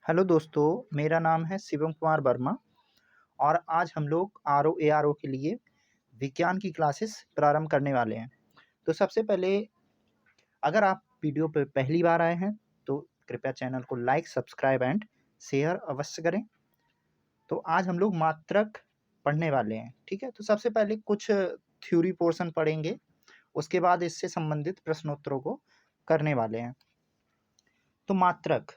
Hello दोस्तों, मेरा नाम है शिवम कुमार वर्मा और आज हम लोग आरओ एआरओ के लिए विज्ञान की क्लासेस प्रारंभ करने वाले हैं। तो सबसे पहले अगर आप वीडियो पे पहली बार आए हैं तो कृपया चैनल को लाइक, सब्सक्राइब एंड शेयर अवश्य करें। तो आज हम लोग मात्रक पढ़ने वाले हैं, ठीक है। तो सबसे पहले कुछ थ्योरी पोर्शन पढ़ेंगे, उसके बाद इससे संबंधित प्रश्नोत्तरों को करने वाले हैं। तो मात्रक,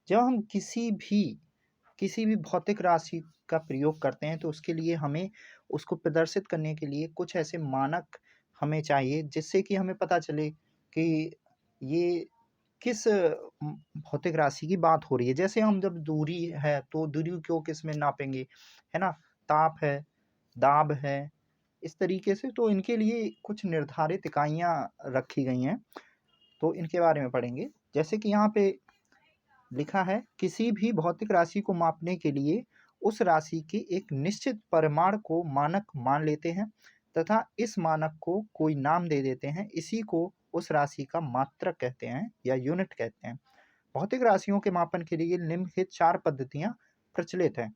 जब हम किसी भी भौतिक राशि का प्रयोग करते हैं तो उसके लिए हमें उसको प्रदर्शित करने के लिए कुछ ऐसे मानक हमें चाहिए जिससे कि हमें पता चले कि ये किस भौतिक राशि की बात हो रही है। जैसे हम जब दूरी है तो दूरी को किस में नापेंगे, है ना। ताप है, दाब है, इस तरीके से तो इनके लिए कुछ निर्धारित इकाइयाँ रखी गई हैं, तो इनके बारे में पढ़ेंगे। जैसे कि यहाँ पे लिखा है, किसी भी भौतिक राशि को मापने के लिए उस राशि के एक निश्चित परिमाण को मानक मान लेते हैं तथा इस मानक को कोई नाम दे देते हैं। इसी को उस राशि का मात्रक कहते हैं या यूनिट कहते हैं। भौतिक राशियों के मापन के लिए निम्नलिखित 4 पद्धतियां प्रचलित हैं।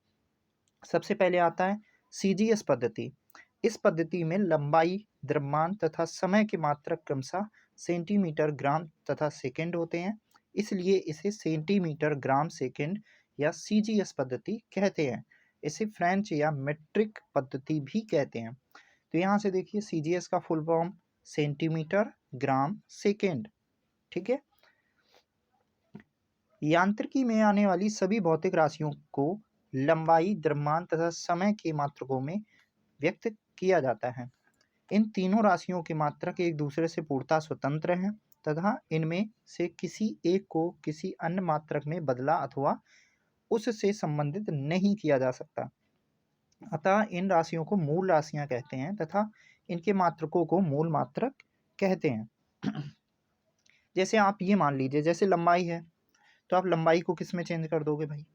सबसे पहले आता है सीजीएस पद्धति। इस पद्धति में लंबाई, द्रव्यमान तथा समय के मात्रक क्रमशः सेंटीमीटर, ग्राम तथा सेकंड होते हैं, इसलिए इसे सेंटीमीटर, ग्राम, सेकंड या सीजीएस पद्धति कहते हैं। इसे फ्रेंच या मीट्रिक पद्धति भी कहते हैं। तो यहाँ से देखिए, सीजीएस का फुल फॉर्म सेंटीमीटर, ग्राम, सेकंड, ठीक है। यांत्रिकी में आने वाली सभी भौतिक राशियों को लंबाई, द्रव्यमान तथा समय के मात्रकों में व्यक्त किया जाता है। इन तीनों राशियों के मात्रक एक दूसरे से पूर्णतः स्वतंत्र हैं तथा इनमें से किसी एक को किसी अन्य मात्रक में बदला अथवा उससे संबंधित नहीं किया जा सकता। अतः इन राशियों को मूल राशियां कहते हैं तथा इनके मात्रकों को मूल मात्रक कहते हैं। जैसे आप ये मान लीजिए, जैसे लंबाई है तो आप लंबाई को किस में चेंज कर दोगे भाई,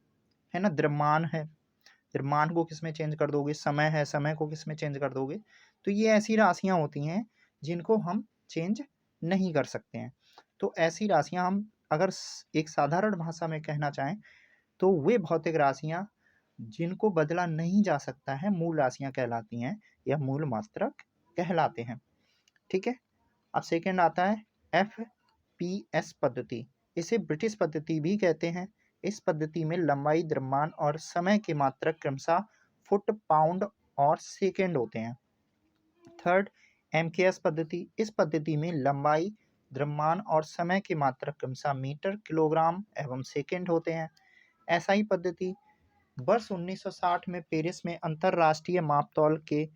है ना। द्रव्यमान है, द्रव्यमान को किस में चेंज कर दोगे। समय है, समय को किस में चेंज कर दोगे। तो ये ऐसी राशियां होती हैं जिनको हम चेंज नहीं कर सकते हैं। तो ऐसी राशियां हम अगर एक साधारण भाषा में कहना चाहें तो वे भौतिक राशियां जिनको बदला नहीं जा सकता है मूल राशियां कहलाती हैं या मूल मात्रक कहलाते हैं, ठीक है। अब सेकंड आता है एफपीएस पद्धति। इसे ब्रिटिश पद्धति भी कहते हैं। इस पद्धति में लंबाई, द्रव्यमान और समय के मात्रक क्रमशः फुट, पाउंड और सेकंड होते हैं। थर्ड, एमकेएस पद्धति। इस पद्धति में लंबाई, द्रव्यमान और समय के मात्रक क्रमशः मीटर, किलोग्राम एवं सेकंड होते हैं। एसआई पद्धति। वर्ष 1960 में पेरिस में अंतरराष्ट्रीय मापतौल के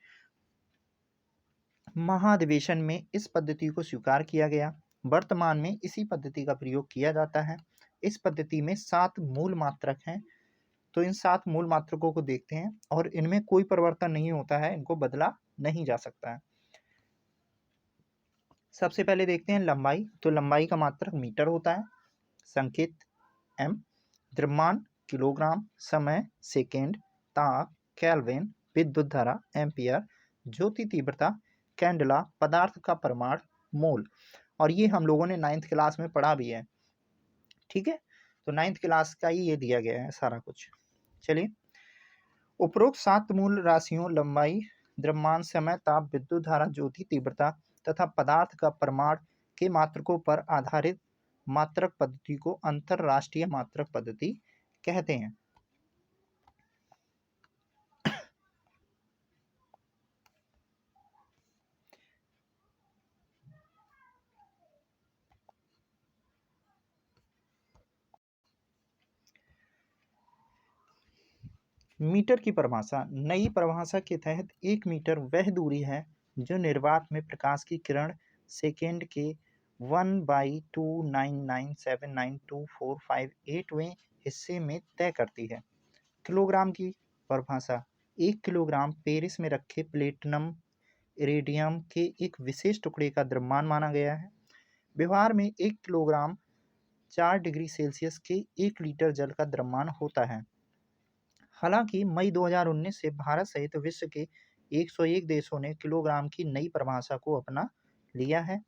महाधिवेशन में इस पद्धति को स्वीकार किया गया। वर्तमान में इसी पद्धति का प्रयोग किया जाता है। इस पद्धति में 7 मूल मात्रक हैं। तो इन 7 मूल मात्रकों को देखते हैं और इनमें कोई परिवर्तन नहीं होता है, इनको बदला नहीं जा सकता है। सबसे पहले देखते हैं लंबाई। तो लंबाई का मात्रक मीटर होता है, संकेत एम। द्रव्यमान किलोग्राम, समय सेकेंड, ताप केल्विन, विद्युत धारा एम्पियर, ज्योति तीव्रता कैंडला, पदार्थ का परिमाण मोल। और ये हम लोगों ने 9th क्लास में पढ़ा भी है, ठीक है। तो 9th क्लास का ही ये दिया गया है सारा कुछ। चलिए, उपरोक्त 7 मूल राशियों लंबाई, द्रव्यमान, समय, ताप, विद्युत धारा, ज्योति तीव्रता तथा पदार्थ का परिमाण के मात्रकों पर आधारित मात्रक पद्धति को अंतरराष्ट्रीय मात्रक पद्धति कहते हैं। मीटर की परिभाषा। नई परिभाषा के तहत 1 मीटर वह दूरी है जो निर्वात में प्रकाश की किरण सेकेंड के 1/299792458वें हिस्से में तय करती है। किलोग्राम की परिभाषा। 1 किलोग्राम पेरिस में रखे प्लेटिनम इरेडियम के एक विशेष टुकड़े का द्रव्यमान माना गया है। व्यवहार में 1 किलोग्राम 4 डिग्री सेल्सियस के 1 लीटर जल का द्रव्यमान होता है। हालांकि मई 2019 से भारत सहित विश्व के 101 देशों ने किलोग्राम की नई परिभाषा को अपना लिया है।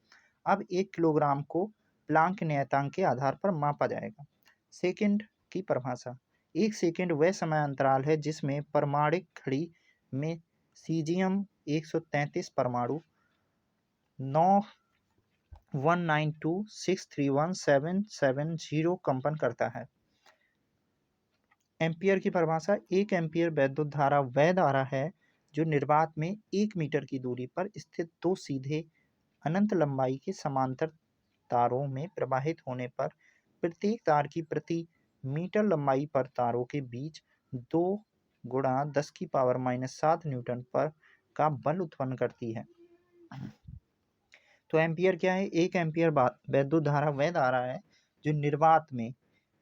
अब 1 किलोग्राम को प्लांक नियतांक के आधार पर मापा जाएगा। सेकंड, की परिभाषा। 1 सेकंड वह समय अंतराल है जिसमें परमाणिक घड़ी में सीजियम 133 परमाणु 9192631770 कंपन करता है। एम्पियर की परिभाषा। 1 एम्पियर वैद्युत धारा वह धारा है जो निर्वात में 1 मीटर की दूरी पर स्थित दो सीधे अनंत लंबाई के समांतर तारों में प्रवाहित होने पर प्रत्येक तार की प्रति मीटर लंबाई पर तारों के बीच 2 गुणा 10⁻⁻7 न्यूटन पर का बल उत्पन्न करती है। तो एम्पियर क्या है? 1 एम्पियर वैद्युत धारा वह धारा है जो निर्वात में,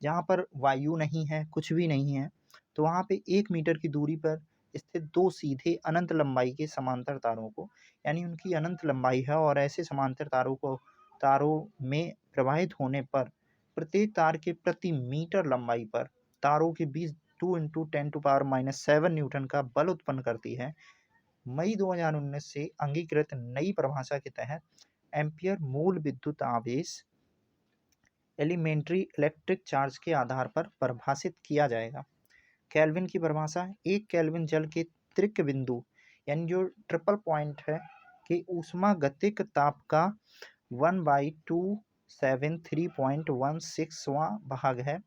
जहाँ पर वायु नहीं है, कुछ भी नहीं है, तो वहाँ पे 1 मीटर की दूरी पर स्थित दो सीधे अनंत लंबाई के समांतर तारों को, यानी उनकी अनंत लंबाई है और ऐसे समांतर तारों में प्रवाहित होने पर प्रत्येक तार के प्रति मीटर लंबाई पर तारों के बीच 2 × 10⁻⁻7 न्यूटन का बल उत्पन्न करती है। मई 2019 से अंगीकृत नई परिभाषा के तहत एम्पियर मूल विद्युत आवेश एलिमेंट्री इलेक्ट्रिक चार्ज के आधार पर परिभाषित किया जाएगा। केल्विन की परिभाषा। 1 केल्विन जल के त्रिक बिंदु यानी जो ट्रिपल पॉइंट है कि ऊष्मागतिक ताप का 1/273.16वां भाग है।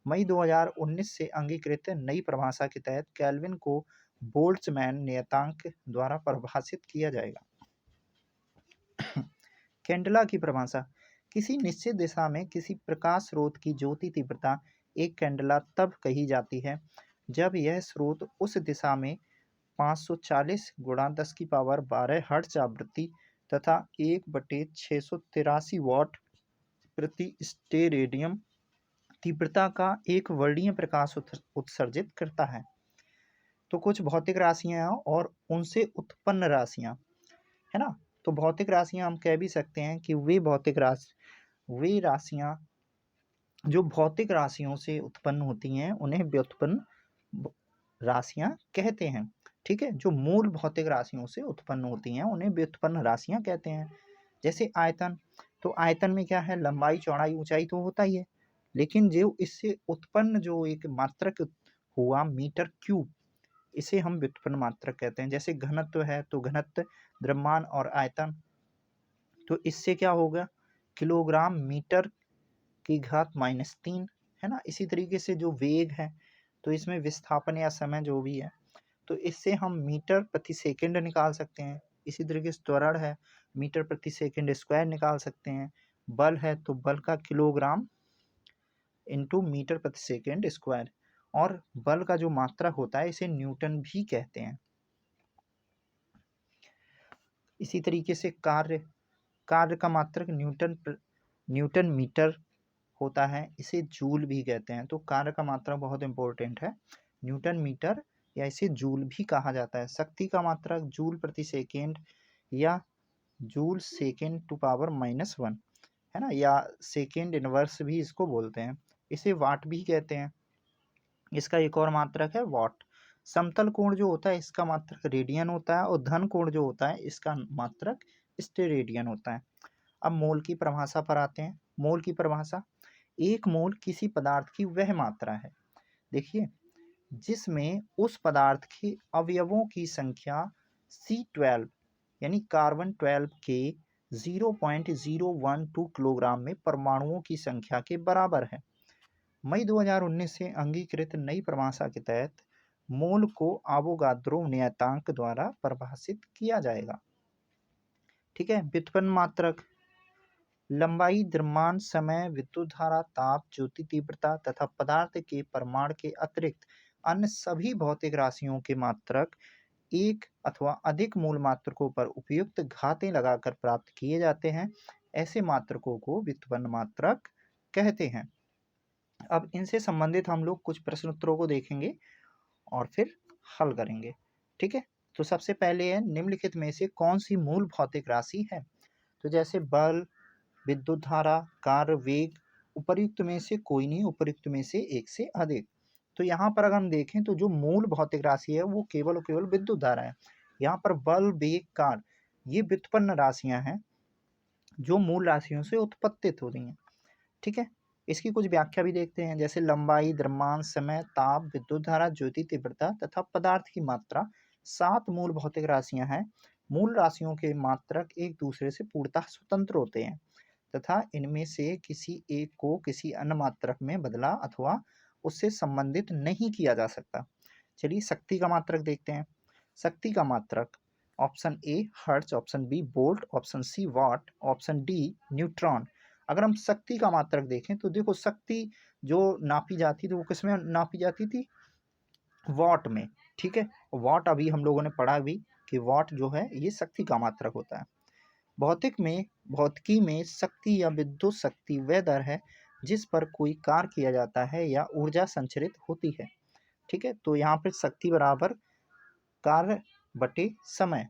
मई 2019 से अंगीकृत नई परिभाषा के तहत केल्विन को बोल्ट्जमैन नियतांक द्वारा परिभाषित किया जाएगा। कैंडेला की परिभाषा। किसी निश्चित दिशा में किसी प्रकाश स्रोत की ज्योति तीव्रता एक कैंडेला तब कही जाती है जब यह स्रोत उस दिशा में 540 × 10⁻12 हर्ट्ज आवृत्ति तथा 1/683 वाट प्रति स्टेरेडियम तीव्रता का एक वर्णीय प्रकाश उत्सर्जित करता है। तो कुछ भौतिक राशियां और उनसे उत्पन्न राशियां, है ना। तो भौतिक राशियां हम कह भी सकते हैं कि वे राशियां जो भौतिक राशियों से उत्पन्न होती हैं उन्हें व्युत्पन्न राशियां कहते हैं। ठीक है, जो मूल भौतिक राशियों से उत्पन्न होती हैं उन्हें व्युत्पन्न राशियां कहते हैं। जैसे आयतन, तो आयतन में क्या है? लंबाई, चौड़ाई, ऊंचाई तो होता ही है, लेकिन जो इससे उत्पन्न जो एक मात्रक हुआ मीटर क्यूब, इसे हम व्युत्पन्न मात्रक कहते हैं। जैसे घनत्व है, तो घनत्व, द्रव्यमान और आयतन, तो इससे क्या होगा? किलोग्राम मीटर की घात -3, है ना। इसी तरीके से जो वेग है, तो इसमें विस्थापन या समय जो भी है, तो इससे हम मीटर प्रति सेकंड निकाल सकते हैं। इसी तरीके से त्वरण है, मीटर प्रति सेकंड स्क्वायर निकाल सकते हैं। बल है तो बल का किलोग्राम इंटू मीटर प्रति सेकंड स्क्वायर, और बल का जो मात्रक होता है इसे न्यूटन भी कहते हैं। इसी तरीके से कार्य का मात्रक न्यूटन मीटर होता है, इसे जूल भी कहते हैं। तो कार्य का मात्रक बहुत इंपॉर्टेंट है, न्यूटन मीटर या इसे जूल भी कहा जाता है। शक्ति का मात्रक जूल प्रति सेकेंड या जूल सेकेंड टू पावर -1, है ना, या सेकेंड इनवर्स भी इसको बोलते हैं। इसे वाट भी कहते हैं। इसका एक और मात्रक है वाट। समतल कोण जो होता है इसका मात्रक रेडियन होता है, और धन कोण जो होता है इसका मात्रक स्टेरेडियन होता है। अब मोल की परिभाषा पर आते हैं। मोल की परिभाषा। 1 मोल किसी पदार्थ की वह मात्रा है, देखिए, जिसमें उस पदार्थ के अवयवों की संख्या C12 यानी कार्बन 12 के 0.012 किलोग्राम में परमाणुओं की संख्या के बराबर है। मई 2019 से अंगीकृत नई परिभाषा के तहत मोल को आवोगाद्रो नियतांक द्वारा परिभाषित किया जाएगा। ठीक है। व्युत्पन्न मात्रक। लंबाई, द्रव्यमान, समय, विद्युत धारा, ताप, ज्योति तीव्रता तथा पदार्थ के परिमाण के अतिरिक्त अन्य सभी भौतिक राशियों के मात्रक एक अथवा अधिक मूल मात्रकों पर उपयुक्त घातें लगाकर प्राप्त किए जाते हैं। ऐसे मात्रकों को व्युत्पन्न मात्रक कहते हैं। अब इनसे संबंधित हम लोग कुछ प्रश्न उत्तरों को देखेंगे और फिर हल करेंगे। ठीक है। तो सबसे पहले है, निम्नलिखित में से कौन सी मूल भौतिक राशि है? तो जैसे बल, विद्युत धारा, कार्य, वेग, उपर्युक्त में से कोई नहीं, उपर्युक्त में से एक से अधिक। तो यहाँ पर अगर हम देखें तो जो मूल भौतिक राशि है वो केवल और केवल विद्युत धारा है। यहाँ पर बल, वेग, कार्य ये व्युत्पन्न राशियां हैं जो मूल राशियों से उत्पत्तित हो रही हैं। ठीक है। इसकी कुछ व्याख्या भी देखते हैं, जैसे लंबाई, द्रव्यमान, समय, ताप, विद्युत धारा, ज्योति तीव्रता तथा पदार्थ की मात्रा 7 मूल भौतिक राशियां हैं। मूल राशियों के मात्रक एक दूसरे से पूर्णतः स्वतंत्र होते हैं तथा इनमें से किसी एक को किसी अन्य मात्रक में बदला अथवा उससे संबंधित नहीं किया जा सकता। चलिए शक्ति का मात्रक देखते हैं। शक्ति का मात्रक option A hertz, option B volt, option C watt, option D neutron. अगर हम शक्ति का मात्रक देखें तो देखो शक्ति जो नापी जाती थी वो किसमें नापी जाती थी? वॉट में। ठीक है, वॉट अभी हम लोगों ने पढ़ा भी कि वॉट जो है ये शक्ति का मात्रक होता है। भौतिकी में शक्ति या विद्युत शक्ति वह दर है जिस पर कोई कार्य किया जाता है या ऊर्जा संचरित होती है। ठीक है, तो यहाँ पे शक्ति बराबर कार्य बटे समय।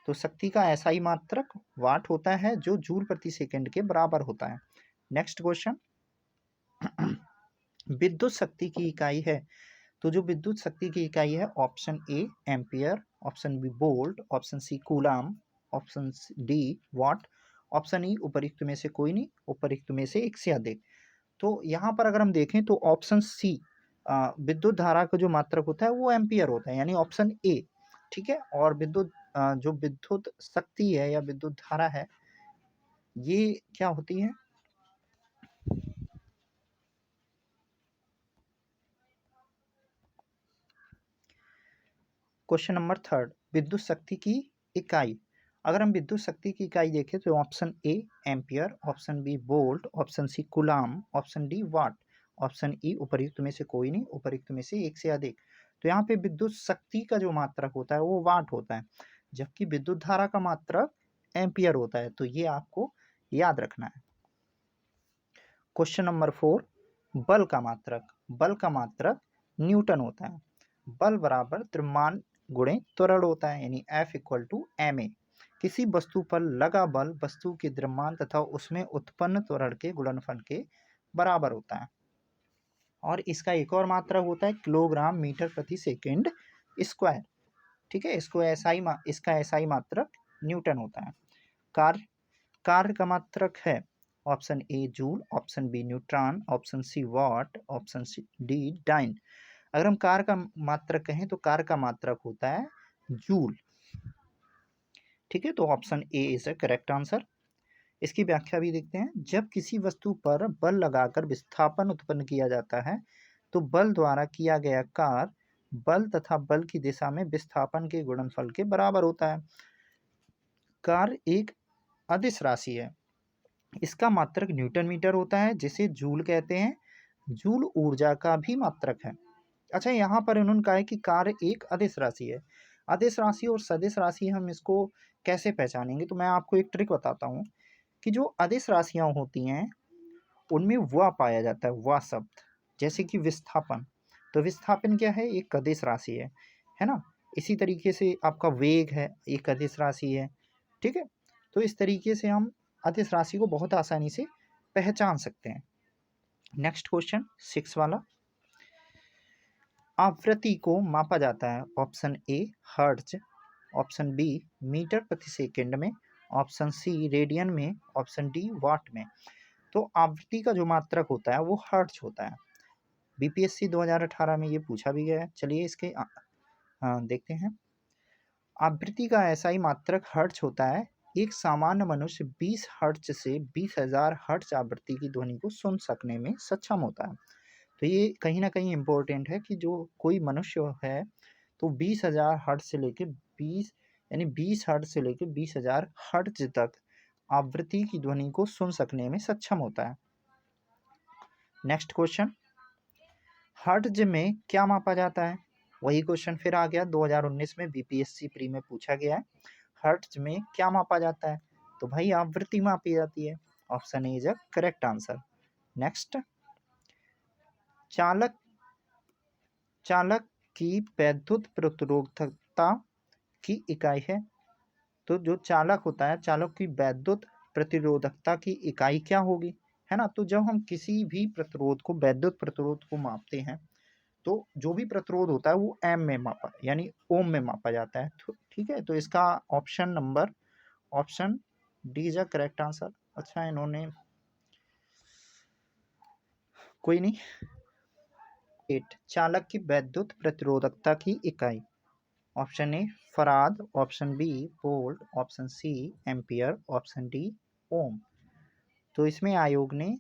तो शक्ति का ऐसा ही मात्रक वाट होता है जो जूल प्रति सेकंड के बराबर होता है। नेक्स्ट क्वेश्चन, विद्युत शक्ति की इकाई है। तो जो विद्युत शक्ति की इकाई है option A ampere, option B volt, option C coulomb, option D watt, option E उपयुक्त में से कोई नहीं, उपयुक्त में से एक से अधिक। तो यहाँ पर अगर हम देखें तो ऑप्शन सी विद्युत धारा का जो मात्रक होता है वो एम्पियर होता है, यानी ऑप्शन ए। ठीक है, और जो विद्युत शक्ति है या विद्युत धारा है ये क्या होती है? क्वेश्चन नंबर थर्ड, विद्युत शक्ति की इकाई। अगर हम विद्युत शक्ति की इकाई देखें तो option A ampere, option B volt, option C coulomb, option D watt, option E उपयुक्त में से कोई नहीं, उपयुक्त में से एक से अधिक। तो यहाँ पे विद्युत शक्ति का जो मात्रक होता है वो वाट होता है, जबकि विद्युत धारा का मात्रक एम्पियर होता है। तो ये आपको याद रखना है। क्वेश्चन नंबर 4, बल का मात्रक। बल का मात्रक न्यूटन होता है। बल बराबर द्रव्यमान गुणे त्वरण होता है, यानी F इक्वल टू ma। किसी वस्तु पर लगा बल वस्तु के द्रव्यमान तथा उसमें उत्पन्न त्वरण के गुणनफल के बराबर होता है। और इसका एक और मात्रक होता है किलोग्राम मीटर प्रति सेकंड स्क्वायर। ठीक है, इसका ऐसा ही मात्रक न्यूटन होता है। कार्य का मात्रक है option A joule, option B neutron, option C watt, option D dyne. अगर हम कार्य का मात्रक कहें तो कार्य का मात्रक होता है जूल। ठीक है, तो option A is a correct answer. इसकी व्याख्या भी देखते हैं। जब किसी वस्तु पर बल लगाकर विस्थापन उत्पन्न किया जाता है तो बल द्वारा किया गया कार्य बल तथा बल की दिशा में विस्थापन के गुणनफल के बराबर होता है। कार्य एक अदिश राशि है, इसका मात्रक न्यूटन मीटर होता है जिसे जूल कहते हैं। जूल ऊर्जा का भी मात्रक है। अच्छा, यहाँ पर उन्होंने कहा है कि कार्य एक अदिश राशि है। अदिश राशि और सदिश राशि हम इसको कैसे पहचानेंगे? तो मैं आपको एक ट्रिक बताता हूँ कि जो अदिश राशियाँ होती हैं उनमें व पाया जाता है, व शब्द। जैसे कि विस्थापन, तो विस्थापन क्या है? एक अदिश राशि है ना। इसी तरीके से आपका वेग है, एक अदिश राशि है। ठीक है, तो इस तरीके से हम अदिश राशि को बहुत आसानी से पहचान सकते हैं। नेक्स्ट क्वेश्चन 6 वाला, आवृत्ति को मापा जाता है। Option A hertz, option B metre प्रति सेकंड में, ऑप्शन सी रेडियन में, ऑप्शन डी वाट में। तो आवृत्ति का जो मात्रक होता है वो हर्ट्ज होता है। बीपीएससी 2018 में ये पूछा भी गया है। चलिए इसके देखते हैं। आवृत्ति का ऐसा ही मात्रक हर्ट्ज होता है। एक सामान्य मनुष्य 20 हर्ट्ज से 20,000 हर्ट्ज आवृत्ति की ध्वनि को सुन सकने में सक्षम होता है। तो ये कहीं ना कहीं इम्पोर्टेंट है कि जो कोई मनुष्य है तो 20,000 हर्ट्ज से लेकर 20 हर्ट्ज से लेकर 20,000 हर्ट्ज तक आवृत्ति की ध्वनि को सुन सकने में सक्षम होता है। नेक्स्ट क्वेश्चन, हर्ट्ज में क्या मापा जाता है? वही क्वेश्चन फिर आ गया, 2019 में बीपीएससी प्री में पूछा गया है। हर्ट्ज में क्या मापा जाता है? तो भाई आवृत्ति मापी जाती है। Option A is a correct answer. Next, चालक चालक की वैद्युत प्रतिरोधकता की इकाई है। तो जो चालक होता है, चालक की वैद्युत प्रतिरोधकता की इकाई क्या होगी? है ना। तो जब हम किसी भी प्रतिरोध को, वैद्युत प्रतिरोध को मापते हैं तो जो भी प्रतिरोध होता है वो एम में मापा, यानी ओम में मापा जाता है। तो ठीक है, तो इसका option D is a correct answer. अच्छा, इन्होंने कोई नहीं। 8 चालक की विद्युत प्रतिरोधकता की इकाई। Option A farad, option B volt, option C ampere, option D ohm. तो इसमें आयोग ने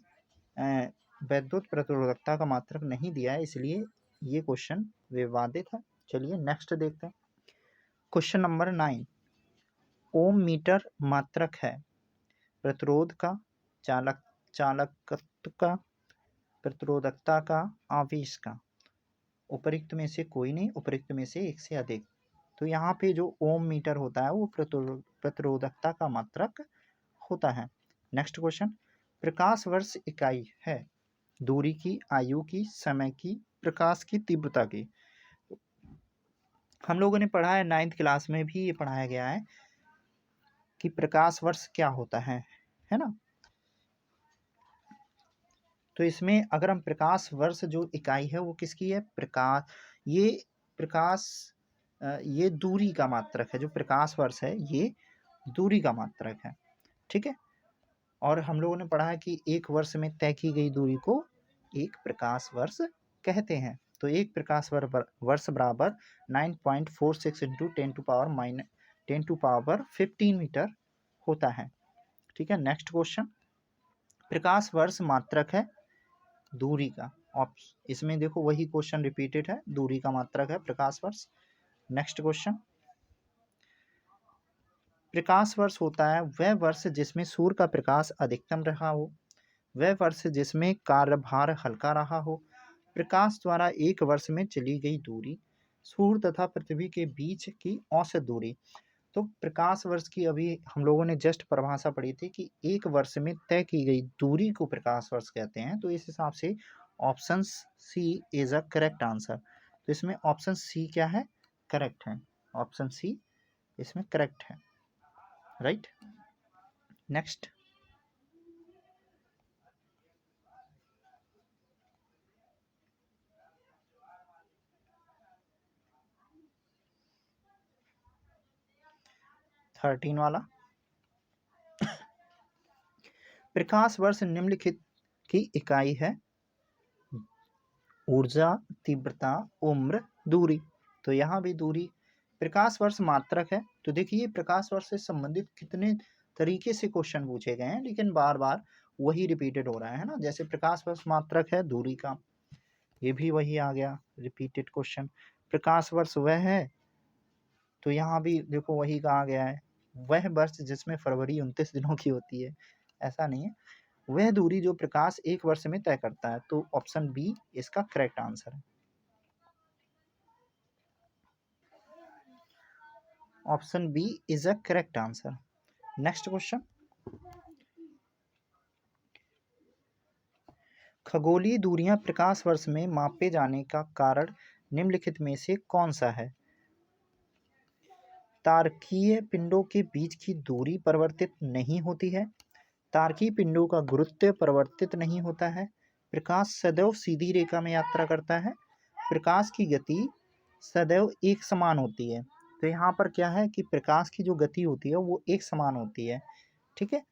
विद्युत प्रतिरोधकता का मात्रक नहीं दिया है, इसलिए ये क्वेश्चन विवादित है। चलिए नेक्स्ट देखते हैं। क्वेश्चन नंबर 9, ओम मीटर मात्रक है प्रतिरोध का, चालकत्व का, प्रतिरोधकता का, आवेश का। उपरोक्त में से कोई नहीं, उपरोक्त में से एक से अधिक। तो यहाँ पे जो ओम मीटर होता है वो प्रतिरोधकता का मात्रक होता है। नेक्स्ट क्वेश्चन, प्रकाश वर्ष इकाई है दूरी की, आयु की, समय की, प्रकाश की तीव्रता की। हम लोगों ने पढ़ा है 9th क्लास में भी ये पढ़ाया गया है कि प्रकाश वर्ष क्या होता है ना। तो इसमें अगर हम प्रकाश वर्ष जो इकाई है वो किसकी है, प्रकाश ये दूरी का मात्रक है। जो प्रकाश वर्ष है ये दूरी का मात्रक है, ठीक है। और हम लोगों ने पढ़ा है कि एक वर्ष में तय की गई दूरी को एक प्रकाश वर्ष कहते हैं। तो एक प्रकाश वर्ष बराबर 9.46 इंटू 10⁻15 मीटर होता है, ठीक है। नेक्स्ट क्वेश्चन, प्रकाश वर्ष मात्रक है दूरी का। इसमें देखो वही क्वेश्चन रिपीटेड है, दूरी का मात्रक है प्रकाश वर्ष। नेक्स्ट क्वेश्चन, प्रकाश वर्ष होता है वह वर्ष जिसमें सूर्य का प्रकाश अधिकतम रहा हो, वह वर्ष जिसमें कार्यभार हल्का रहा हो, प्रकाश द्वारा एक वर्ष में चली गई दूरी, सूर्य तथा पृथ्वी के बीच की औसत दूरी। तो प्रकाश वर्ष की अभी हम लोगों ने जस्ट परिभाषा पढ़ी थी कि एक वर्ष में तय की गई दूरी को प्रकाश वर्ष कहते हैं। तो इस हिसाब से option C is a correct answer. तो इसमें ऑप्शन सी क्या है, करेक्ट है। ऑप्शन सी इसमें करेक्ट है, राइट। नेक्स्ट, थर्टीन वाला, प्रकाश वर्ष निम्नलिखित की इकाई है ऊर्जा, तीव्रता, उम्र, दूरी। तो यहाँ भी दूरी प्रकाश वर्ष मात्रक है। तो देखिए प्रकाश वर्ष से संबंधित कितने तरीके से क्वेश्चन पूछे गए हैं, लेकिन बार बार वही रिपीटेड हो रहा है ना। जैसे प्रकाश वर्ष मात्रक है दूरी का, ये भी वही आ गया रिपीटेड क्वेश्चन। प्रकाश वर्ष वह है, तो यहाँ भी देखो वही कहा गया है, वह वर्ष जिसमें फरवरी 29 दिनों की होती है। ऐसा नहीं है, वह दूरी जो प्रकाश एक वर्ष में तय करता है। तो ऑप्शन बी इसका करेक्ट आंसर है। Option B is a correct answer. Next question, खगोलीय दूरियां प्रकाश वर्ष में मापे जाने का कारण निम्नलिखित में से कौन सा है। तारकीय पिंडों के बीच की दूरी परिवर्तित नहीं होती है, तारकीय पिंडों का गुरुत्व परिवर्तित नहीं होता है, प्रकाश सदैव सीधी रेखा में यात्रा करता है, प्रकाश की गति सदैव एक समान होती है। तो यहाँ पर क्या है कि प्रकाश की जो गति होती है वो एक समान होती है, ठीक है।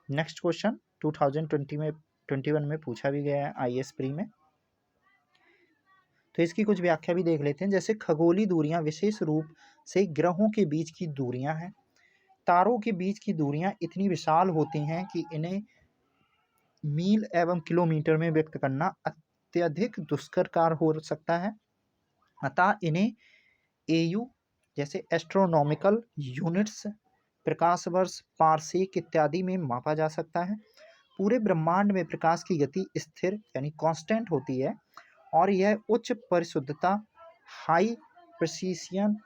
नेक्स्ट क्वेश्चन 2021 में पूछा भी गया है आईएएस प्री में। तो इसकी कुछ व्याख्या भी देख लेते हैं। जैसे खगोलीय दूरियां विशेष रूप से ग्रहों के बीच की दूरियां हैं, तारों के बीच की दूरियां इतनी विशाल होती हैं कि इन्हें मील एवं किलोमीटर में व्यक्त करना अत्यधिक दुष्कर हो सकता है, अतः इन्हें एयू जैसे एस्ट्रोनॉमिकल यूनिट्स, प्रकाश वर्ष, पारसेक इत्यादि में मापा जा सकता है। पूरे ब्रह्मांड में प्रकाश की गति स्थिर यानी कांस्टेंट होती है और यह उच्च परिशुद्धता हाई प्रिसिशन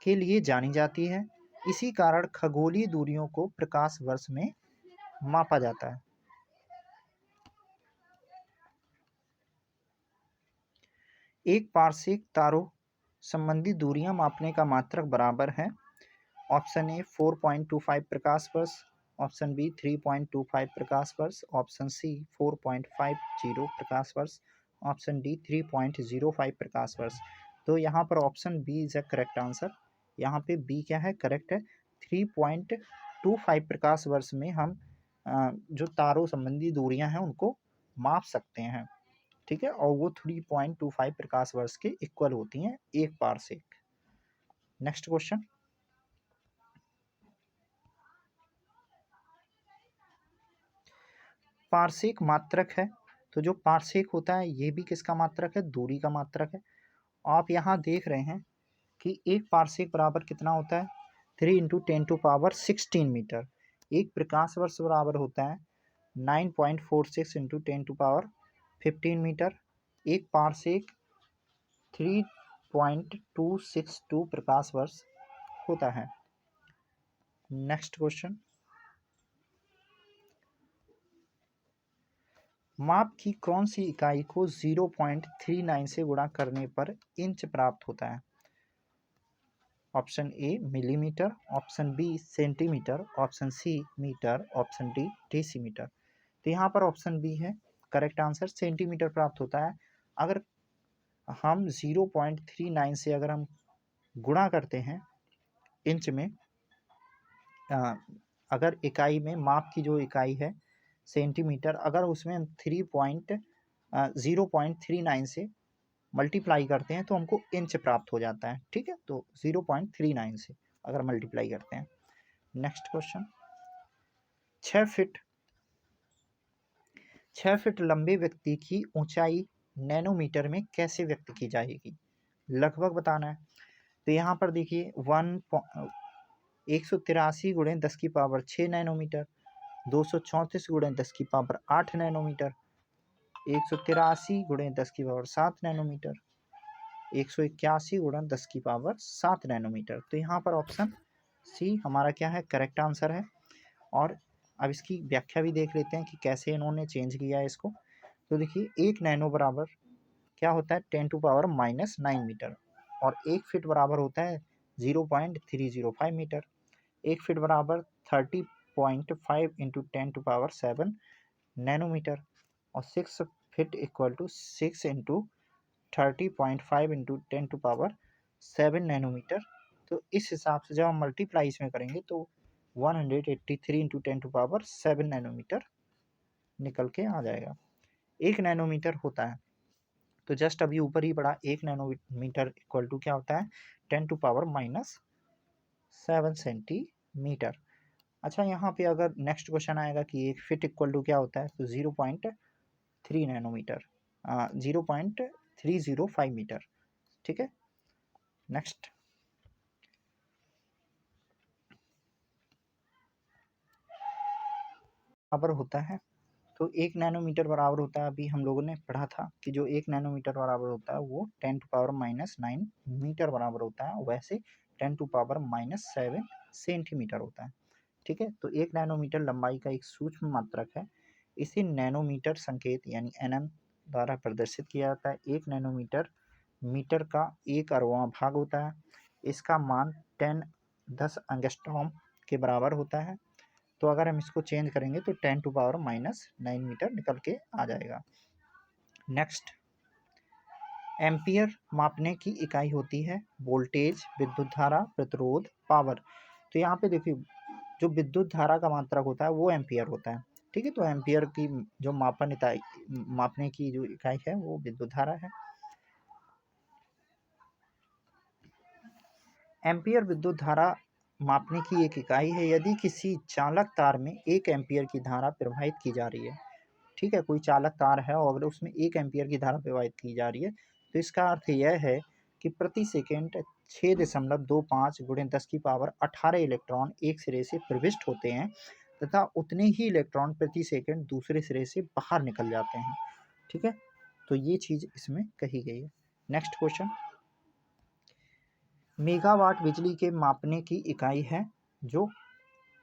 के लिए जानी जाती है। इसी कारण खगोलीय दूरियों को प्रकाश वर्ष में मापा जाता है। एक पारसेक तारों संबंधी दूरियां मापने का मात्रक बराबर है। ऑप्शन ए 4.25 प्रकाश वर्ष, ऑप्शन बी 3.25 प्रकाश वर्ष, ऑप्शन सी 4.50 प्रकाश वर्ष, ऑप्शन डी 3.05 प्रकाश वर्ष। तो यहाँ पर option B is a correct answer. यहाँ पे बी क्या है, करेक्ट है। 3.25 प्रकाश वर्ष में हम जो तारों संबंधी दूरियां हैं उनको माप सकते हैं, ठीक है, और वो 3.25 प्रकाश वर्ष के इक्वल होती हैं एक पारसेक। नेक्स्ट क्वेश्चन, पारसेक मात्रक है, तो जो पारसेक होता है ये भी किसका मात्रक है, दूरी का मात्रक है। आप यहाँ देख रहे हैं कि एक पारसेक बराबर कितना होता है, 3 इंटू 10⁻16 मीटर। एक प्रकाश वर्ष बराबर होता है 9.46 इंटू 10⁻15 मीटर। एक पारसेक 3.262 प्रकाश वर्ष होता है। नेक्स्ट क्वेश्चन, माप की कौन सी इकाई को 0.39 से गुणा करने पर इंच प्राप्त होता है। Option A millimetre, option B centimetre, option C metre, option D decimetre. तो यहाँ पर ऑप्शन बी है करेक्ट आंसर, सेंटीमीटर प्राप्त होता है। अगर हम 0.39 से अगर हम गुणा करते हैं इंच में, अगर इकाई में माप की जो इकाई है सेंटीमीटर, अगर उसमें हम 0.39 से मल्टीप्लाई करते हैं तो हमको इंच प्राप्त हो जाता है, ठीक है। तो 0.39 से अगर मल्टीप्लाई करते हैं। नेक्स्ट क्वेश्चन, 6 फीट लंबे व्यक्ति की ऊंचाई नैनोमीटर में कैसे व्यक्त की जाएगी, लगभग बताना है। तो यहाँ पर देखिए 183 गुणे 10 की पावर 6 नैनोमीटर, 234 गुणे 10 की पावर 8 नैनोमीटर, 183 गुणे 10 की पावर 7 नैनोमीटर, 181 गुणा 10 की पावर 7 नैनोमीटर। तो यहाँ पर ऑप्शन सी हमारा क्या है, करेक्ट आंसर है। और अब इसकी व्याख्या भी देख लेते हैं कि कैसे इन्होंने चेंज किया है इसको। तो देखिए 1 नैनो बराबर क्या होता है 10⁻⁻9 मीटर, और 1 फीट बराबर होता है 0.305 मीटर। 1 फीट बराबर 30.5 इंटू 10⁻7 नैनोमीटर, और 6 feet equal to 6 into 30.5 into 10⁻7 nanometre. तो इस हिसाब से जब हम मल्टीप्लाई इसमें करेंगे तो 183 इंटू 10⁻7 नैनोमीटर निकल के आ जाएगा। 1 नैनोमीटर होता है, तो जस्ट अभी ऊपर ही पढ़ा 1 नैनोमीटर इक्वल टू क्या होता है 10⁻⁻7 सेंटीमीटर। अच्छा, यहाँ पे अगर नेक्स्ट क्वेश्चन आएगा कि 1 फीट इक्वल टू क्या होता है, तो 0.3 नैनोमीटर, 0.305 मीटर, ठीक है। नेक्स्ट, बराबर होता है, तो 1 नैनोमीटर बराबर होता है, अभी हम लोगों ने पढ़ा था कि जो 1 नैनोमीटर बराबर होता है वो 10⁻⁻9 मीटर बराबर होता है, वैसे 10⁻⁻7 सेंटीमीटर होता है, ठीक है। तो 1 नैनोमीटर लंबाई का एक सूक्ष्म मात्रक है, इसे नैनोमीटर संकेत यानी एनएम द्वारा प्रदर्शित किया जाता है। 1 नैनोमीटर मीटर का 1/4वां भाग होता है, इसका मान 10 एंगस्ट्रॉम के बराबर होता है। तो अगर हम इसको चेंज करेंगे तो 10⁻⁻9 मीटर निकल के आ जाएगा। नेक्स्ट, एम्पियर मापने की इकाई होती है वोल्टेज, विद्युत धारा, प्रतिरोध, पावर। तो यहाँ पे देखिए जो विद्युत धारा का मात्रक होता है वो एम्पियर होता है, ठीक है। तो एम्पियर की जो मापने की जो इकाई है वो विद्युत धारा है। एम्पियर विद्युत धारा मापने की एक इकाई है यदि किसी चालक तार में 1 एम्पियर की धारा प्रवाहित की जा रही है, ठीक है। कोई चालक तार है और अगर उसमें 1 एम्पियर की धारा प्रवाहित की जा रही है, तो इसका अर्थ यह है कि प्रति सेकेंड 6.25 गुणे 10 की पावर 18 इलेक्ट्रॉन एक सिरे से प्रविष्ट होते हैं तथा उतने ही इलेक्ट्रॉन प्रति सेकेंड दूसरे सिरे से बाहर निकल जाते हैं, ठीक है। तो ये चीज़ इसमें कही गई है। नेक्स्ट क्वेश्चन, मेगावाट बिजली के मापने की इकाई है जो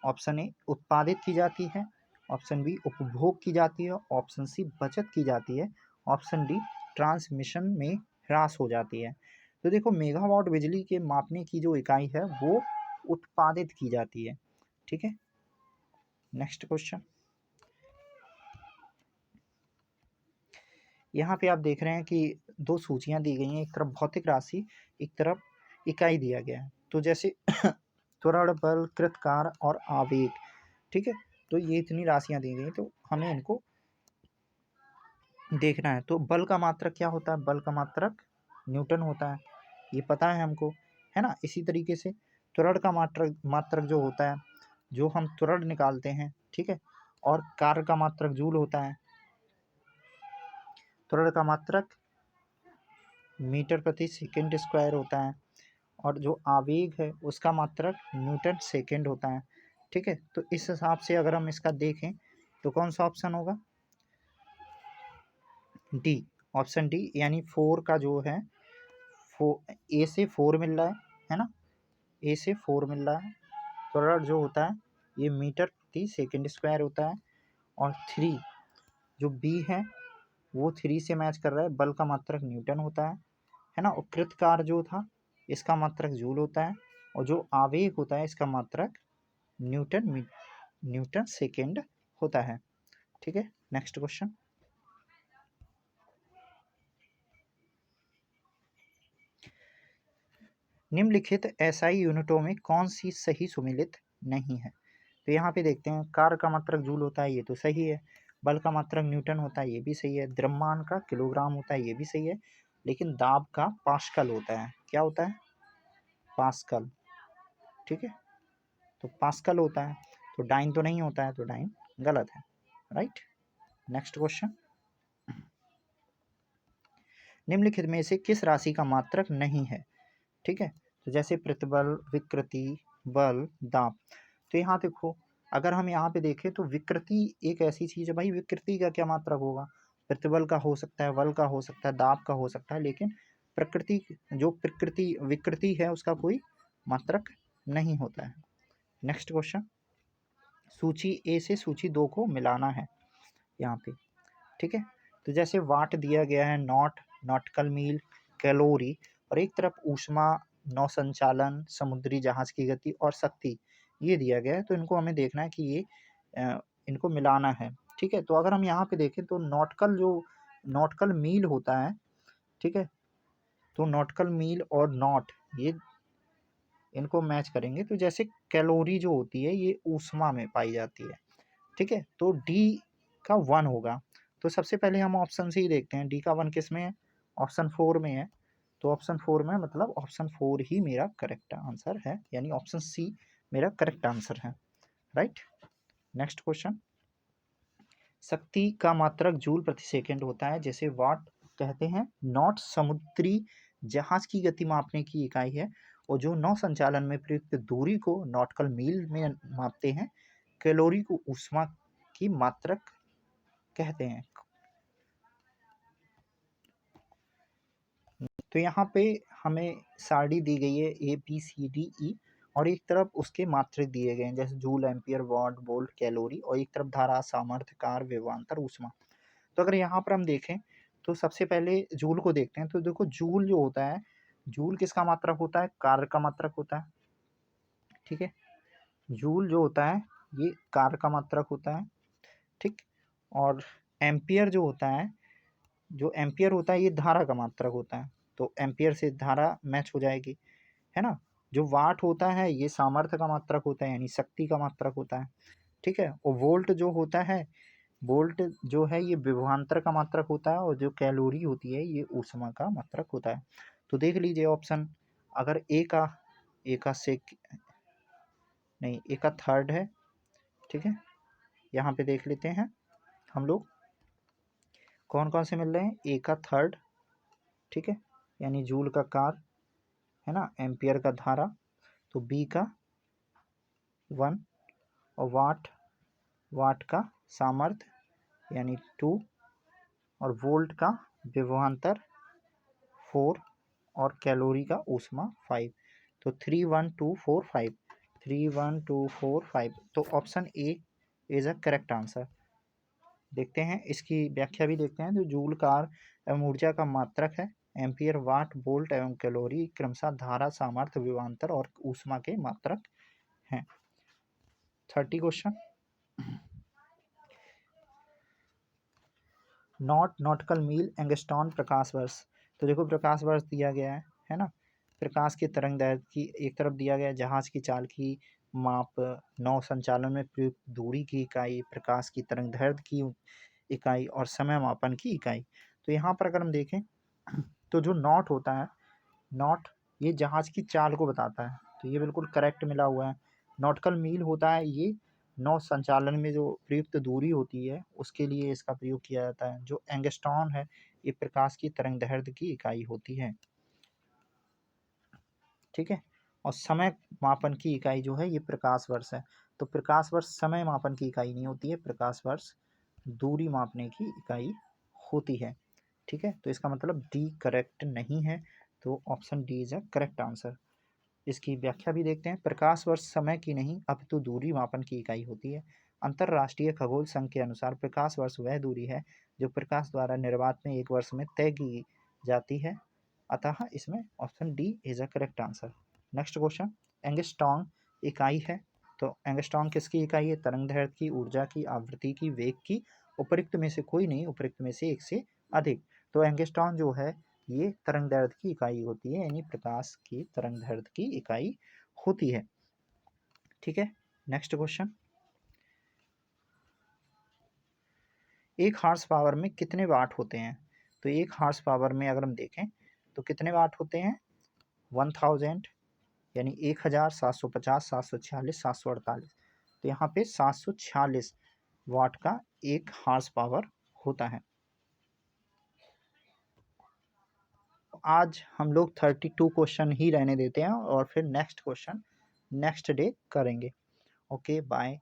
ऑप्शन ए उत्पादित की जाती है, ऑप्शन बी उपभोग की जाती है, ऑप्शन सी बचत की जाती है, ऑप्शन डी ट्रांसमिशन में ह्रास हो जाती है। तो देखो मेगावाट बिजली के मापने की जो इकाई है वो उत्पादित की जाती है, ठीक है। नेक्स्ट क्वेश्चन, यहाँ पे आप देख रहे हैं कि 2 सूचियाँ दी गई हैं, एक तरफ भौतिक राशि, एक तरफ इकाई दिया गया है। तो जैसे त्वरण, बल, कृतकार और आवेग, ठीक है। तो ये इतनी राशियाँ दी गई, तो हमें इनको देखना है। तो बल का मात्रक क्या होता है? बल का मात्रक न्यूटन होता है, ये पता है हमको, है ना। इसी तरीके से त्वरण का मात्रक मात्रक जो होता है, जो हम त्वरण निकालते हैं, ठीक है, और कार्य का मात्रक जूल होता है। त्वरण का मात्रक मीटर प्रति सेकंड स्क्वायर होता है, और जो आवेग है उसका मात्रक न्यूटन सेकंड होता है, ठीक है। तो इस हिसाब से अगर हम इसका देखें तो कौन सा ऑप्शन होगा? डी, ऑप्शन डी, यानी 4 का जो है, ए से 4 मिल रहा है ना, ए से 4 मिल रहा है। त्वरण जो होता है ये मीटर प्रति सेकंड स्क्वायर होता है, और 3 जो बी है वो 3 से मैच कर रहा है। बल का मात्रक न्यूटन होता है ना। और कृत कार्य जो था इसका मात्रक जूल होता है, और जो आवेग होता है इसका मात्रक न्यूटन सेकेंड होता है, ठीक है। नेक्स्ट क्वेश्चन, निम्नलिखित एसआई यूनिटों में कौन सी सही सुमेलित नहीं है? तो यहाँ पे देखते हैं, कार्य का मात्रक जूल होता है, ये तो सही है। बल का मात्रक न्यूटन होता है, ये भी सही है। द्रव्यमान का किलोग्राम होता है, ये भी सही है। लेकिन दाब का पास्कल होता है। क्या होता है? पास्कल, ठीक है। तो पास्कल होता है, तो डाइन तो नहीं होता है, तो डाइन गलत है, राइट। नेक्स्ट क्वेश्चन, निम्नलिखित में से किस राशि का मात्रक नहीं है? ठीक है, तो जैसे प्रतिबल, विकृति, बल, दाब। तो यहाँ देखो, अगर हम यहाँ पे देखें तो विकृति एक ऐसी चीज है भाई, विकृति का क्या मात्रक होगा? प्रतिबल का हो सकता है, बल का हो सकता है, दाब का हो सकता है, लेकिन प्रकृति जो प्रकृति विकृति है उसका कोई मात्रक नहीं होता है। नेक्स्ट क्वेश्चन, सूची ए से सूची 2 को मिलाना है यहाँ पे, ठीक है। तो जैसे वाट दिया गया है, नॉट, नॉटिकल मील, कैलोरी, और एक तरफ ऊष्मा, नौ संचालन, समुद्री जहाज की गति और शक्ति, ये दिया गया है। तो इनको हमें देखना है कि ये इनको मिलाना है, ठीक है। तो अगर हम यहाँ पे देखें तो नॉटिकल मील होता है, ठीक है। तो नॉटिकल मील और नॉट, ये इनको मैच करेंगे तो जैसे कैलोरी जो होती है ये ऊष्मा में पाई जाती है, ठीक है। तो डी का 1 होगा। तो सबसे पहले हम ऑप्शन से ही देखते हैं, डी का 1 किस में है? ऑप्शन 4 में है। तो ऑप्शन 4 में मतलब ऑप्शन 4 ही मेरा करेक्ट आंसर है, यानी ऑप्शन सी मेरा करेक्ट आंसर है, राइट। नेक्स्ट क्वेश्चन, शक्ति का मात्रक जूल प्रति सेकंड होता है, जैसे वाट कहते हैं। नॉट समुद्री जहाज की गति मापने की इकाई है, और जो नौ संचालन में प्रयुक्त दूरी को नॉटिकल मील में मापते हैं। कैलोरी को ऊष्मा की मात्रक कहते हैं। तो यहाँ पे हमें सारणी दी गई है A B C D E, और एक तरफ उसके मात्रक दिए गए हैं, जैसे joule, ampere, what, volt, calorie, और एक तरफ धारा, सामर्थ्य, कार्य, विभवांतर, ऊष्मा। तो अगर यहाँ पर हम देखें तो सबसे पहले जूल को देखते हैं। तो देखो, जूल जो होता है, जूल किसका मात्रक होता है? कार्य का मात्रक होता है, ठीक है। जूल जो होता है ये कार्य का मात्रक होता है, ठीक। और एम्पियर जो होता है, जो एम्पियर होता है ये धारा का मात्रक होता है, तो एम्पियर से धारा मैच हो जाएगी, है ना। जो वाट होता है ये सामर्थ्य का मात्रक होता है, यानी शक्ति का मात्रक होता है, ठीक है। और वोल्ट जो होता है, वोल्ट जो है ये विभवांतर का मात्रक होता है, और जो कैलोरी होती है ये ऊष्मा का मात्रक होता है। तो देख लीजिए ऑप्शन, अगर ए का सेक नहीं, ए का थर्ड है, ठीक है। यहाँ पे देख लेते हैं हम लोग कौन कौन से मिल रहे हैं। ए का थर्ड, ठीक है, यानी जूल का कार, है ना, एम्पियर का धारा, तो बी का 1, और वाट का सामर्थ्य यानी 2, और वोल्ट का विभवांतर 4, और कैलोरी का ऊष्मा 5। तो 3 1 2 4 5, 3 1 2 4 5, तो option A is a correct answer. देखते हैं इसकी व्याख्या भी देखते हैं। तो जूल कार एवं ऊर्जा का मात्रक है, एम्पियर, वाट, वोल्ट एवं कैलोरी क्रमशः धारा, सामर्थ्य, विभवांतर और ऊष्मा के मात्रक हैं। 30 क्वेश्चन, नॉटिकल मील, एंगस्ट्रॉन, प्रकाश वर्ष। तो देखो प्रकाश वर्ष दिया गया है ना। प्रकाश की तरंग दैर्घ्य की एक तरफ दिया गया है, जहाज की चाल की माप, नौ संचालन में प्रयुक्त दूरी की इकाई, प्रकाश की तरंग दैर्घ्य की इकाई और समय मापन की इकाई। तो यहाँ पर अगर हम देखें तो जो नॉट होता है, नॉट ये जहाज़ की चाल को बताता है, तो ये बिल्कुल करेक्ट मिला हुआ है। नॉटिकल मील होता है, ये नौ संचालन में जो प्रयुक्त दूरी होती है उसके लिए इसका प्रयोग किया जाता है। जो एंगस्ट्रॉम है, ये प्रकाश की तरंगदैर्ध्य की इकाई होती है। ठीक है, और समय मापन की इकाई जो है ये प्रकाश वर्ष है। तो प्रकाश वर्ष समय मापन की इकाई नहीं होती है, प्रकाश वर्ष दूरी मापने की इकाई होती है। ठीक है, तो इसका मतलब डी करेक्ट नहीं है, तो option D is a correct answer. इसकी व्याख्या भी देखते हैं। प्रकाश वर्ष समय की नहीं अपितु दूरी मापन की इकाई होती है। अंतरराष्ट्रीय खगोल संघ के अनुसार प्रकाश वर्ष वह दूरी है जो प्रकाश द्वारा निर्वात में एक वर्ष में तय की जाती है। अतः इसमें option D is a correct answer. Next question, angstrom इकाई है, तो एंगस्ट्रॉम किसकी इकाई है? तरंगदैर्ध्य की, ऊर्जा की, आवृत्ति की, वेग की, उपरोक्त में से कोई नहीं, उपरोक्त में से एक से अधिक। तो एंगस्ट्रॉम जो है ये तरंगदैर्ध्य की इकाई होती है, यानी प्रकाश की तरंगदैर्ध्य की इकाई होती है। ठीक है, नेक्स्ट क्वेश्चन, एक हार्स पावर में कितने वाट होते हैं? तो एक हार्स पावर में अगर हम देखें तो कितने वाट होते हैं? 1000 यानी 1000, 750, 746, 748। तो यहाँ पे 746 वाट का एक हार्स पावर होता है। आज हम लोग 32 क्वेश्चन ही रहने देते हैं और फिर नेक्स्ट क्वेश्चन नेक्स्ट डे करेंगे। Okay, bye.